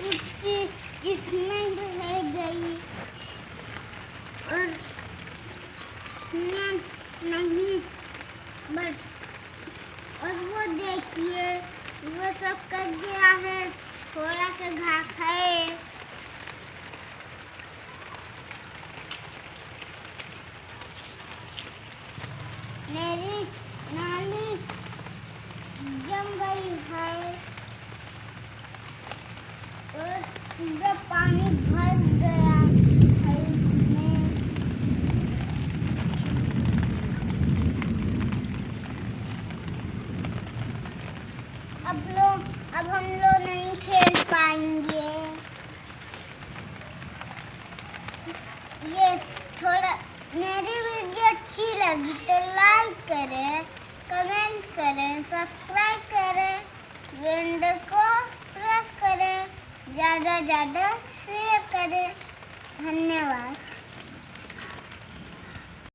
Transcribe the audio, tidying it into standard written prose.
उसकी किस्मत रह गई और नहीं बस। और वो देखिए वो सब कर दिया है, थोड़ा सा घास है। मेरी नाली जम गई है और पूरा पानी भर गया है इसमें। अब हम लोग नहीं खेल पाएंगे। ये थोड़ा मेरी वीडियो अच्छी लगी तो लाइक करें, कमेंट करें, सब्सक्राइब करें, बेल को प्रेस करें, ज़्यादा शेयर करें। धन्यवाद।